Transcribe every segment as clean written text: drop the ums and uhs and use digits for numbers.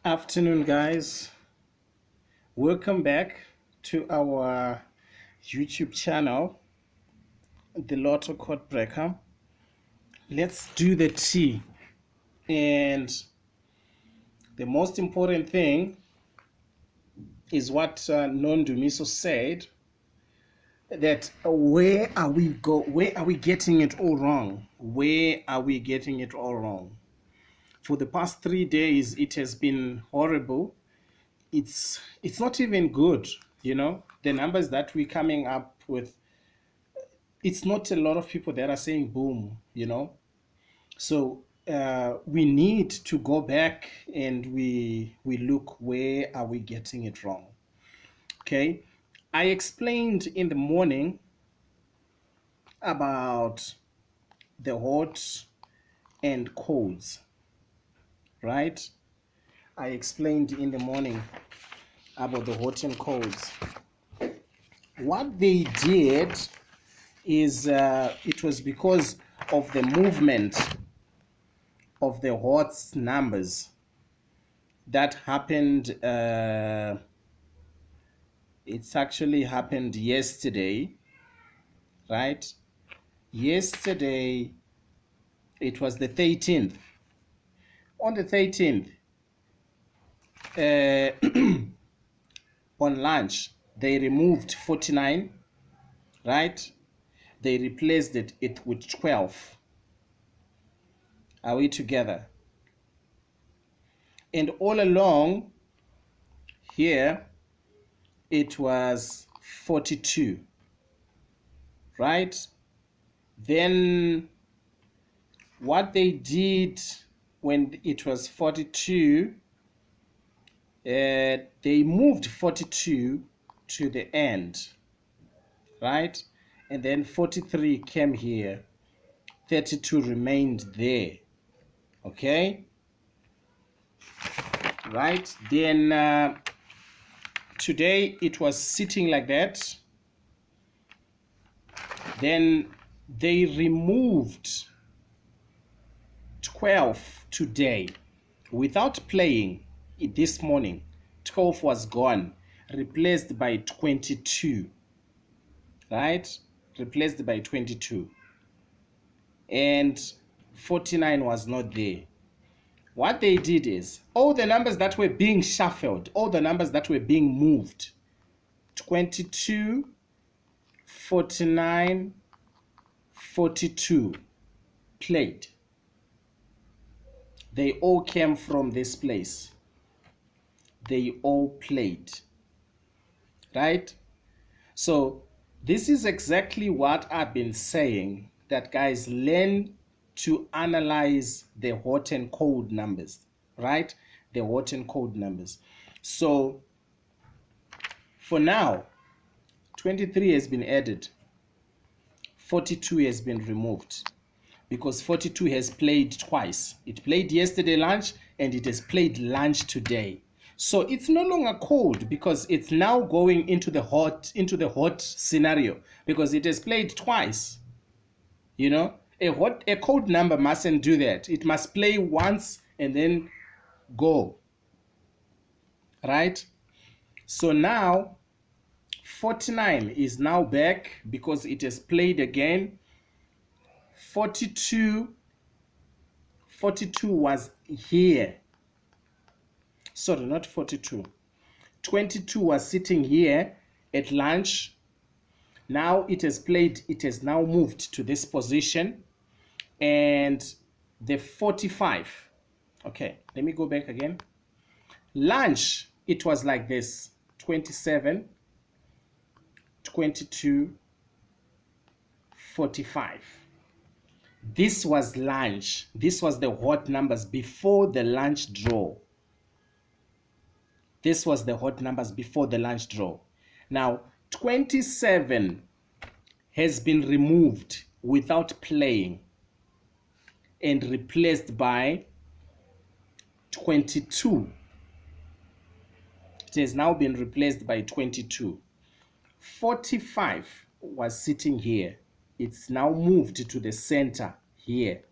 Afternoon, guys. Welcome back to our YouTube channel, the Lotto Code Breaker. Let's do the T. And the most important thing is what Nondumiso said, that where are we getting it all wrong? Where are we getting it all wrong? For the past 3 days, it has been horrible. It's not even good, the numbers that we're coming up with. It's not a lot of people that are saying boom, so we need to go back and we look where are we getting it wrong. Okay, I explained in the morning about the hot and colds, right? I explained in the morning about the hot and colds. What they did is it was because of the movement of the hot numbers that happened. It's actually happened yesterday, right? Yesterday, it was the 13th. On the 13th, on lunch, they removed 49, right? They replaced it with 12. Are we together? And all along here, it was 42, right? Then what they did when it was 42, they moved 42 to the end, right? And then 43 came here, 32 remained there, okay? Right, then today it was sitting like that. Then they removed 12 today without playing it this morning. 12 was gone, replaced by 22, right? Replaced by 22. And 49 was not there. What they did is, all the numbers that were being shuffled, all the numbers that were being moved, 22, 49, 42, played. They all came from this place. They all played, right? So this is exactly what I've been saying, that guys, learn to analyze the hot and cold numbers, right? The hot and cold numbers. So for now, 23 has been added, 42 has been removed, because 42 has played twice. It played yesterday lunch and it has played lunch today. So it's no longer cold, because it's now going into the hot scenario, because it has played twice. A cold number mustn't do that. It must play once and then go, right? So now 49 is now back because it has played again. 42 was here. Sorry, not 42. 22 was sitting here at lunch. Now it has played, it has now moved to this position. And the 45, okay, let me go back again. Lunch, it was like this: 27, 22, 45. This was lunch. This was the hot numbers before the lunch draw. This was the hot numbers before the lunch draw. Now, 27 has been removed without playing and replaced by 22. It has now been replaced by 22. 45 was sitting here. It's now moved to the center here.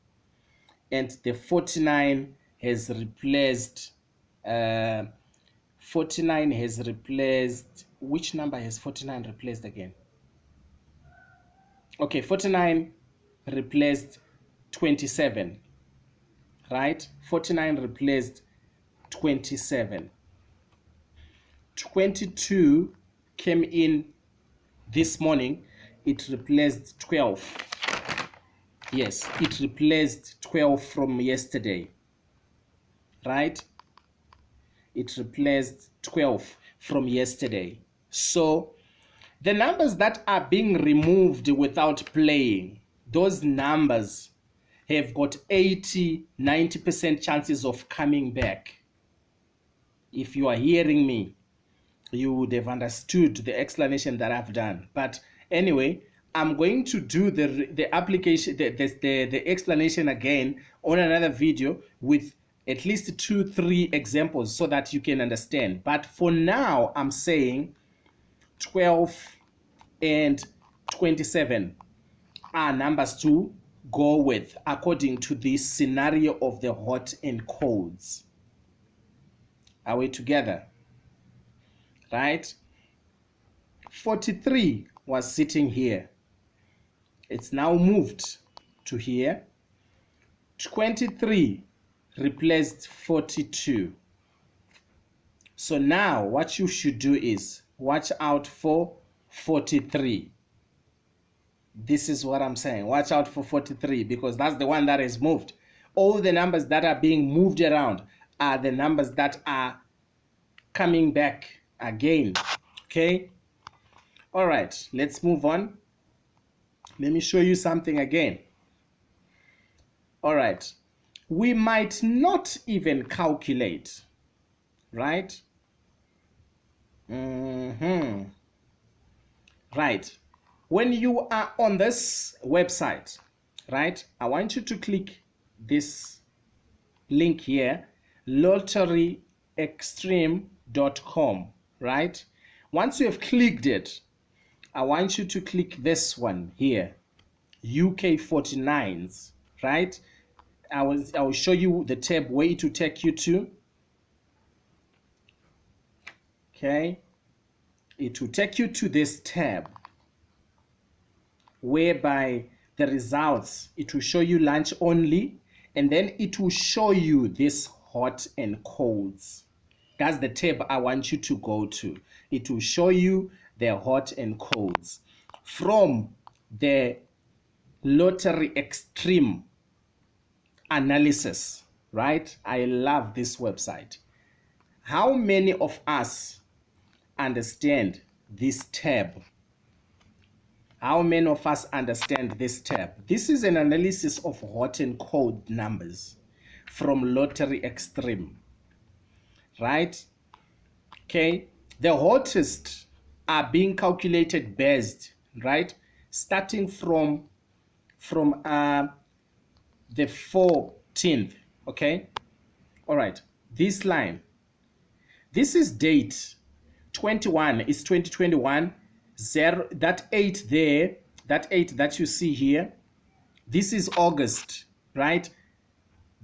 And the 49 has replaced 49 has replaced, which number has 49 replaced again? Okay, 49 replaced 27, right? 49 replaced 27. 22 came in this morning, it replaced 12. Yes, it replaced 12 from yesterday, right? It replaced 12 from yesterday. So the numbers that are being removed without playing, those numbers have got 80-90% chances of coming back. If you are hearing me, you would have understood the explanation that I've done. But anyway, I'm going to do the application, the explanation again on another video with at least 2-3 examples so that you can understand. But for now, I'm saying 12 and 27 are numbers to go with according to this scenario of the hot and colds. Are we together? Right? 43 was sitting here. It's now moved to here. 23 replaced 42. So now what you should do is watch out for 43. This is what I'm saying. Watch out for 43 because that's the one that is moved. All the numbers that are being moved around are the numbers that are coming back again. Okay? All right, let's move on. Let me show you something again. All right, we might not even calculate, right? Right. When you are on this website, right, I want you to click this link here, lotteryextreme.com, right? Once you have clicked it, I want you to click this one here, UK49s, right? I will show you the tab where it will take you to. Okay, it will take you to this tab whereby the results, it will show you lunch only, and then it will show you this hot and colds. That's the tab I want you to go to. It will show you the hot and colds from the lottery extreme analysis, right? I love this website. How many of us understand this tab? How many of us understand this tab? This is an analysis of hot and cold numbers from lottery extreme, right? Okay, the hottest are being calculated based, right, starting from the 14th. Okay, all right, this line, this is date 21 is 2021. 0, that 8 there, that 8 that you see here, this is August, right?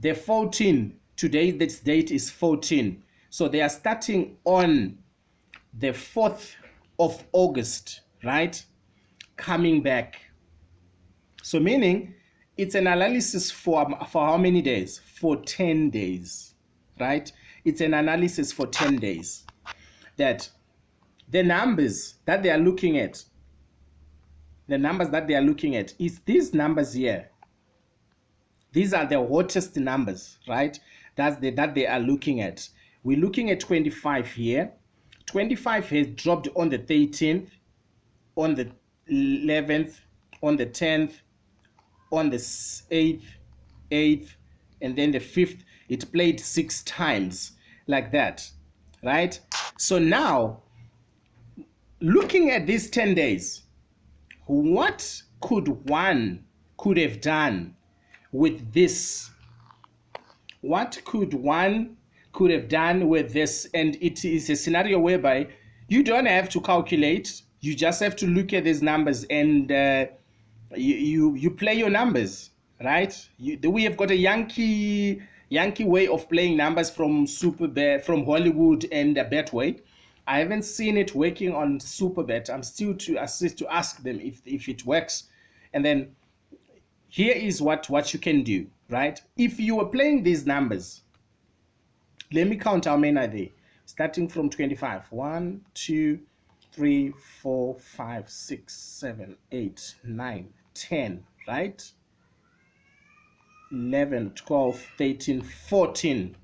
The 14, today this date is 14, so they are starting on the 4th of August, right, coming back. So meaning it's an analysis for how many days? For 10 days, right? It's an analysis for 10 days. That the numbers that they are looking at, is these numbers here. These are the hottest numbers, right? That they are looking at. We're looking at 25 here. 25 has dropped on the 13th, on the 11th, on the 10th, on the 8th, and then the 5th. It played 6 times like that, right? So now, looking at these 10 days, what could have done with this? What could have done with this? And it is a scenario whereby you don't have to calculate. You just have to look at these numbers and you play your numbers, right? We have got a Yankee Yankee way of playing numbers from from Hollywood and Betway. I haven't seen it working on Superbet. I'm still to assist to ask them if it works. And then here is what you can do, right? If you were playing these numbers, let me count how many are there. Starting from 25. 1, 2, 3, 4, 5, 6, 7, 8, 9, 10, right? 11, 12, 13, 14.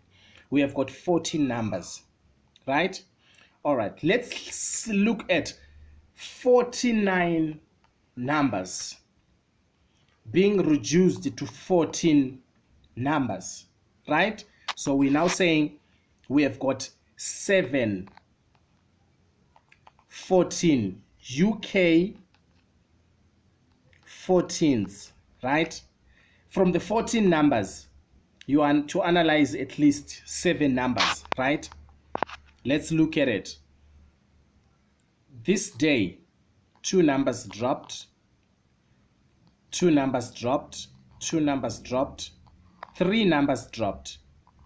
We have got 14 numbers, right? All right, let's look at 49 numbers being reduced to 14 numbers, right? So we're now saying we have got 7, 14 UK 14s, right? From the 14 numbers, you want to analyze at least 7 numbers, right? Let's look at it. This day, 2 numbers dropped, 2 numbers dropped, 2 numbers dropped, 3 numbers dropped,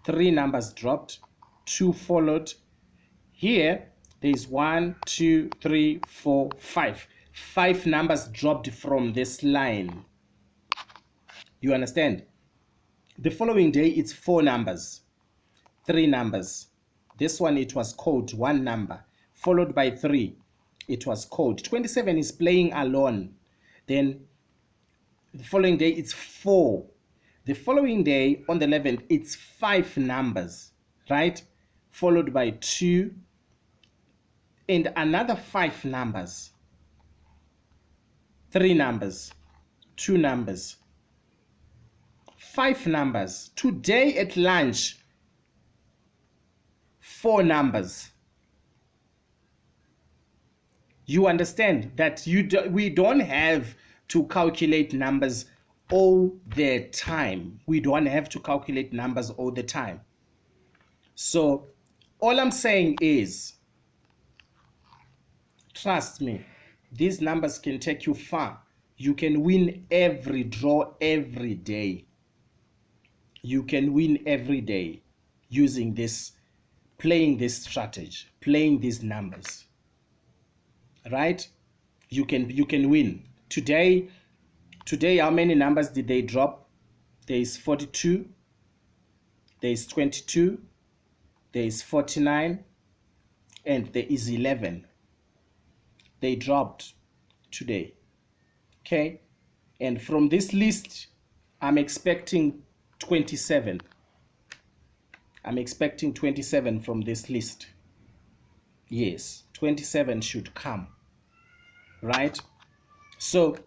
3 numbers dropped, 2 followed. Here, there's 1, 2, 3, 4, 5. 5 numbers dropped from this line. You understand? The following day, it's 4 numbers, 3 numbers. This one, it was code 1 number, followed by 3. It was code. 27 is playing alone. Then the following day, it's 4. The following day, on the 11th, it's 5 numbers, right? Followed by 2 and another 5 numbers. 3 numbers, 2 numbers, 5 numbers. Today at lunch, 4 numbers. You understand that we don't have to calculate numbers all the time. We don't have to calculate numbers all the time. So all I'm saying is, trust me, these numbers can take you far. You can win every draw every day. You can win every day using this, playing this strategy, playing these numbers. Right? You can win. Today, how many numbers did they drop? There is 42, there is 22, there is 49, and there is 11. They dropped today. Okay? And from this list, I'm expecting 27. I'm expecting 27 from this list. Yes, 27 should come. Right? So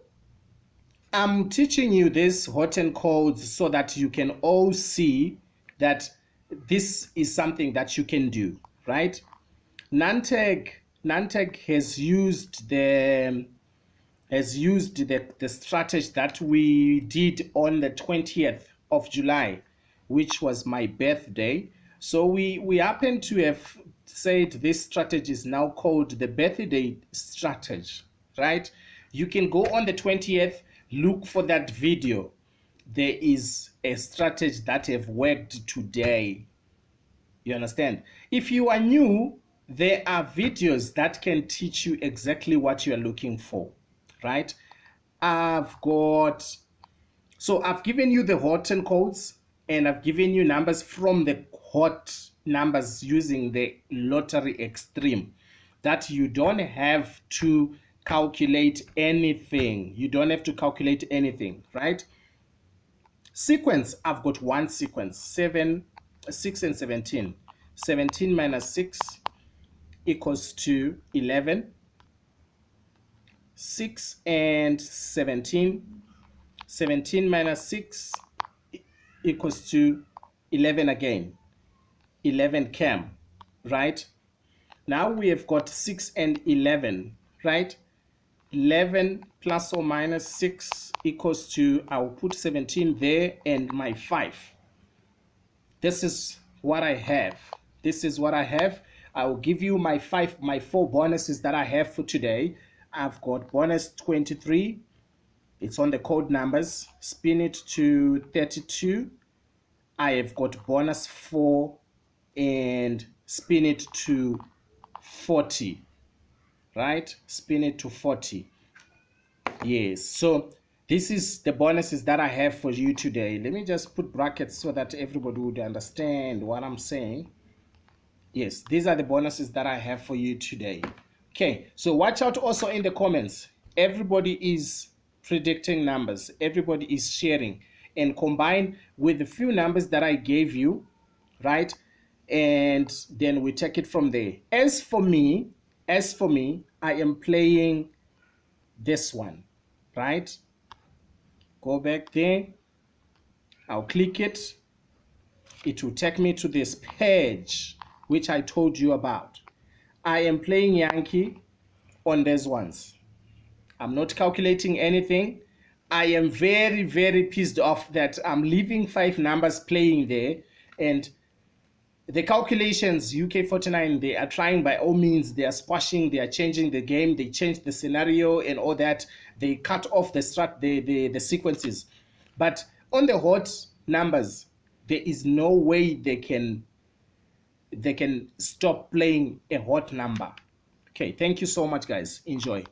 I'm teaching you this hot and colds so that you can all see that this is something that you can do, right? Nantec has used the strategy that we did on the 20th of July, which was my birthday. So we happen to have said this strategy is now called the birthday strategy, right? You can go on the 20th, look for that video. There is a strategy that have worked today. You understand? If you are new, there are videos that can teach you exactly what you are looking for, right? I've given you the hot and codes, and I've given you numbers from the hot numbers using the lottery extreme, that you don't have to calculate anything. You don't have to calculate anything, right? Sequence, I've got one sequence, 7, 6, and 17. 17 minus 6 equals to 11. 6 and 17. 17 minus 6 equals to 11 again. 11 cam, right? Now we have got 6 and 11, right? 11 plus or minus 6 equals to, I'll put 17 there and my 5. This is what I have. This is what I have. I will give you my 4 bonuses that I have for today. I've got bonus 23. It's on the code numbers. Spin it to 32. I have got bonus 4 and spin it to 40, right? Spin it to 40. Yes, so this is the bonuses that I have for you today. Let me just put brackets so that everybody would understand what I'm saying. Yes, these are the bonuses that I have for you today. Okay, so watch out also in the comments. Everybody is predicting numbers. Everybody is sharing, and combine with the few numbers that I gave you, right? And then we take it from there. As for me, I am playing this one, right? Go back there. I'll click it. It will take me to this page which I told you about. I am playing Yankee on these ones. I'm not calculating anything. I am very, very pissed off that I'm leaving 5 numbers playing there, and the calculations, UK49, they are trying by all means. They are squashing, they are changing the game, they change the scenario and all that. They cut off the sequences. But on the hot numbers, there is no way they can stop playing a hot number. Okay, thank you so much, guys. Enjoy.